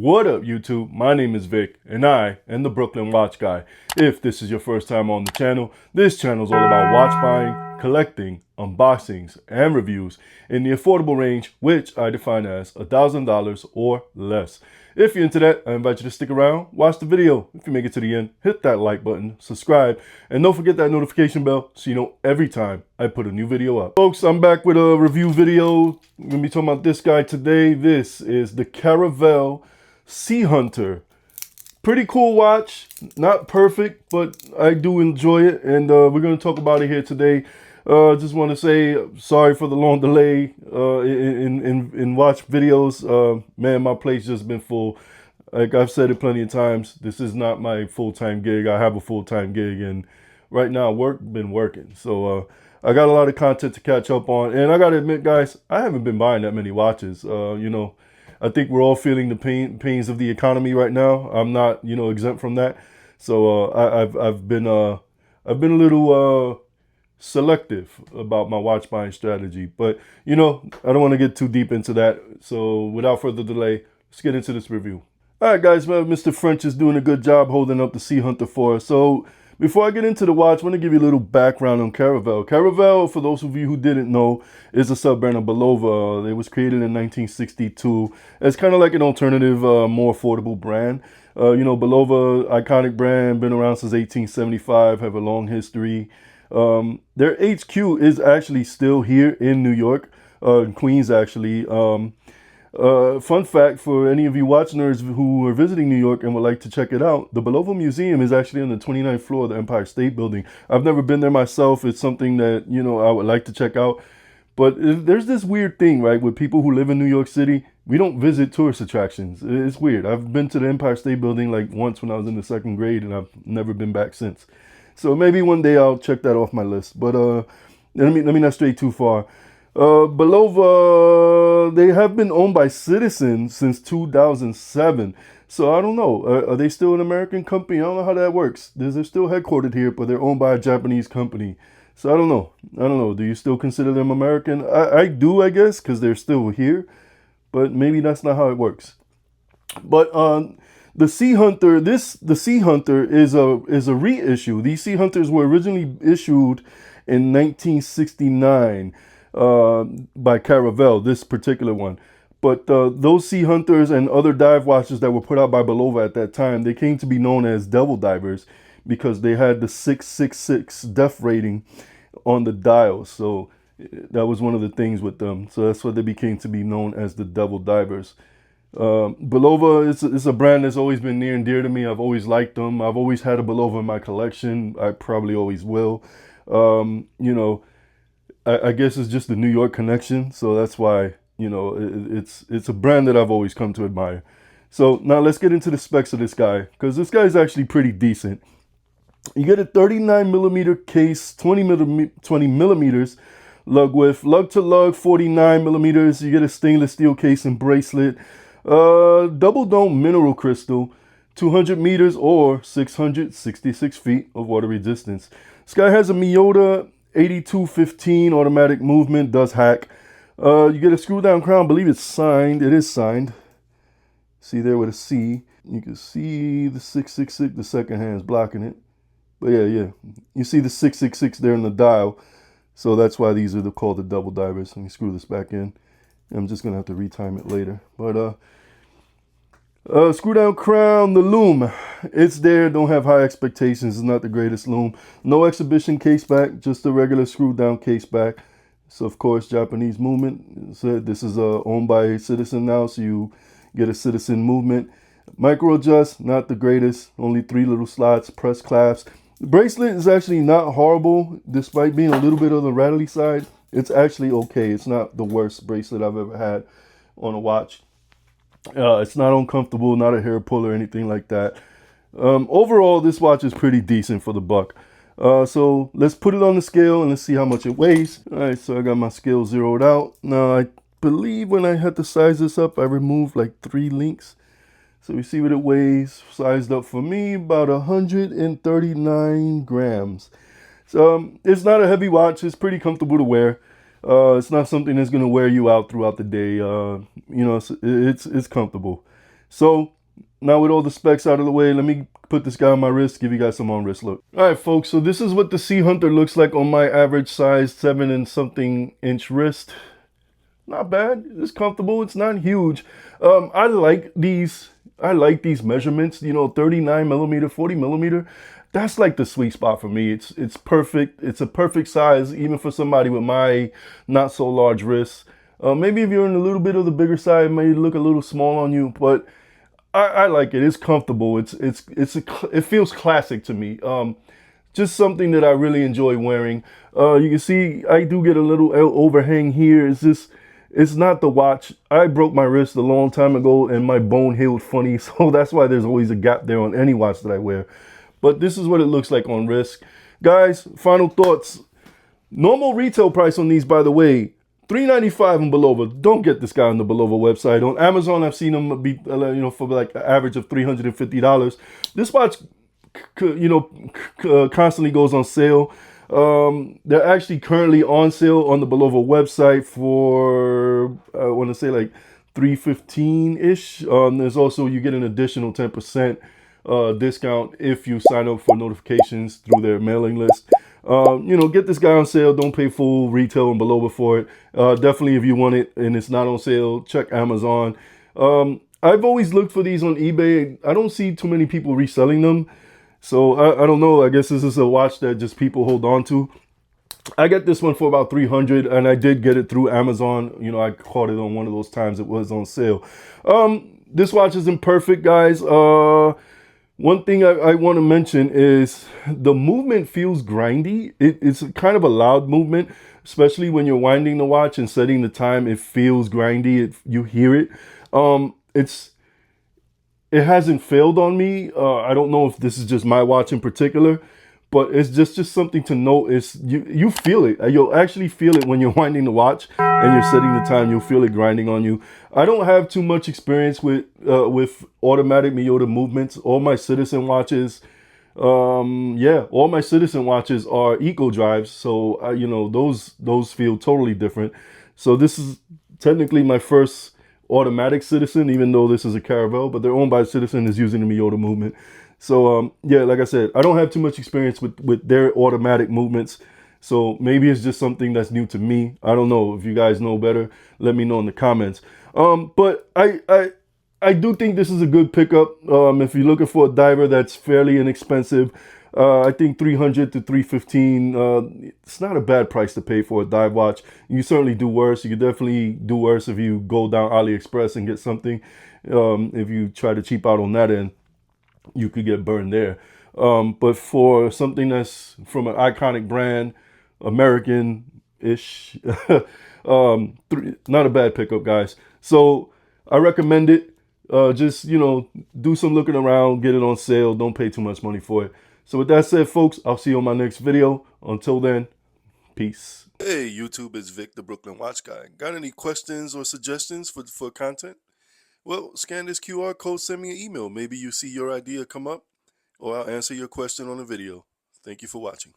What up, YouTube? My name is Vic, and I am the Brooklyn Watch Guy. If this is your first time on the channel, this channel is all about watch buying, collecting, unboxings, and reviews in the affordable range, which I define as $1,000 or less. If you're into that, I invite you to stick around, watch the video. If you make it to the end, hit that like button, subscribe, and don't forget that notification bell so you know every time I put a new video up. Folks, I'm back with a review video. We're going to be talking about this guy today. This is the Caravell Sea Hunter. Pretty cool watch. Not perfect, but I do enjoy it, and we're going to talk about it here today. Just want to say sorry for the long delay in watch videos. Man, my plate's just been full. Like I've said it plenty of times, this is not my full-time gig. I have a full-time gig, and right now been working. So I got a lot of content to catch up on, and I got to admit, guys, I haven't been buying that many watches. You know, I think we're all feeling the pains of the economy right now. I'm not, you know, exempt from that. So I've been a little selective about my watch buying strategy, but you know, I don't want to get too deep into that. So without further delay, let's get into this review. All right, guys, well, Mr. French is doing a good job holding up the Sea Hunter for us. So before I get into the watch, I want to give you a little background on Caravell. Caravell, for those of you who didn't know, is a sub-brand of Bulova. It was created in 1962 as kind of like an alternative, more affordable brand. You know, Bulova, iconic brand, been around since 1875, have a long history. Their HQ is actually still here in New York, in Queens, actually. Fun fact for any of you watch nerds who are visiting New York and would like to check it out, the Bulova Museum is actually on the 29th floor of the Empire State Building. I've never been there myself. It's something that, you know, I would like to check out. But there's this weird thing, right, with people who live in New York City. We don't visit tourist attractions. It's weird. I've been to the Empire State Building like once when I was in the 2nd grade, and I've never been back since. So maybe one day I'll check that off my list. But let me not stray too far. Bulova, they have been owned by Citizens since 2007. So I don't know. Are they still an American company? I don't know how that works. They're still headquartered here, but they're owned by a Japanese company. So I don't know. Do you still consider them American? I do, I guess, because they're still here. But maybe that's not how it works. But the Sea Hunter, the Sea Hunter is a reissue. These Sea Hunters were originally issued in 1969 by Caravell, this particular one. But those Sea Hunters and other dive watches that were put out by Bulova at that time, they came to be known as Devil Divers because they had the 666 depth rating on the dials. So that was one of the things with them. So that's what they became to be known as the Devil Divers. Bulova is a brand that's always been near and dear to me. I've always liked them. I've always had a Bulova in my collection. I probably always will. You know, I guess it's just the New York connection. So that's why, you know, it's a brand that I've always come to admire. So now let's get into the specs of this guy, because this guy is actually pretty decent. You get a 39 millimeter case, 20 millimeters lug width, lug to lug 49 millimeters. You get a stainless steel case and bracelet. Double dome mineral crystal, 200 meters or 666 feet of water resistance. This guy has a Miyota 8215 automatic movement, does hack. You get a screw down crown. I believe it's signed. It is signed. See there with a C. You can see the 666. The second hand's blocking it. But yeah. You see the 666 there in the dial. So that's why these are called the Double Divers. Let me screw this back in. I'm just going to have to retime it later. But screw down crown, the loom. It's there. Don't have high expectations. It's not the greatest loom. No exhibition case back. Just a regular screw down case back. So, of course, Japanese movement. So this is owned by a Citizen now. So you get a Citizen movement. Micro adjust. Not the greatest. Only 3 little slots. Press clasps. The bracelet is actually not horrible, despite being a little bit on the rattly side. It's actually okay. It's not the worst bracelet I've ever had on a watch. It's not uncomfortable, not a hair pull or anything like that. Overall, this watch is pretty decent for the buck. So let's put it on the scale and let's see how much it weighs. All right, so I got my scale zeroed out. Now, I believe when I had to size this up, I removed like 3 links. So we see what it weighs, sized up for me, about 139 grams. So it's not a heavy watch. It's pretty comfortable to wear. It's not something that's going to wear you out throughout the day. You know, it's comfortable. So now with all the specs out of the way, let me put this guy on my wrist, give you guys some on wrist look. All right, folks, so this is what the Sea Hunter looks like on my average size 7 and something inch wrist. Not bad. It's comfortable. It's not huge. I like these. I like these measurements. You know, 39 millimeter, 40 millimeter. That's like the sweet spot for me. It's perfect. It's a perfect size, even for somebody with my not so large wrists. Maybe if you're in a little bit of the bigger side, it may look a little small on you, but I like it. It's comfortable. It feels classic to me. Just something that I really enjoy wearing. You can see I do get a little overhang here. It's not the watch. I broke my wrist a long time ago and my bone healed funny, so that's why there's always a gap there on any watch that I wear. But this is what it looks like on wrist. Guys, final thoughts. Normal retail price on these, by the way, $395 and below. Don't get this guy on the Belova website. On Amazon, I've seen them be, for like an average of $350. This watch, constantly goes on sale. They're actually currently on sale on the Belova website for, I want to say like $315-ish. There's also, you get an additional 10% discount if you sign up for notifications through their mailing list. Get this guy on sale. Don't pay full retail and below for it. Definitely, if you want it and it's not on sale, check Amazon. I've always looked for these on eBay. I don't see too many people reselling them. So I don't know. I guess this is a watch that just people hold on to. I got this one for about $300, and I did get it through Amazon. I caught it on one of those times it was on sale. This watch isn't perfect, guys. One thing I want to mention is the movement feels grindy. It's kind of a loud movement, especially when you're winding the watch and setting the time. It feels grindy. You hear it. It hasn't failed on me. I don't know if this is just my watch in particular, but it's just something to note. You feel it. You'll actually feel it when you're winding the watch and you're setting the time. You'll feel it grinding on you. I don't have too much experience with automatic Miyota movements. All my Citizen watches, all my Citizen watches are eco drives. So those feel totally different. So this is technically my first automatic Citizen, even though this is a Caravell, but they're owned by Citizen, is using the Miyota movement. So like I said, I don't have too much experience with their automatic movements. So maybe it's just something that's new to me. I don't know. If you guys know better, let me know in the comments. But I do think this is a good pickup. If you're looking for a diver that's fairly inexpensive, I think $300 to $315. It's not a bad price to pay for a dive watch. You certainly do worse. You could definitely do worse if you go down AliExpress and get something. If you try to cheap out on that end, you could get burned there. But for something that's from an iconic brand, American-ish, not a bad pickup, guys. So I recommend it. Just, do some looking around, get it on sale. Don't pay too much money for it. So with that said, folks, I'll see you on my next video. Until then, peace. Hey, YouTube, it's Vic, the Brooklyn Watch Guy. Got any questions or suggestions for content? Well, scan this QR code, send me an email. Maybe you see your idea come up, or I'll answer your question on a video. Thank you for watching.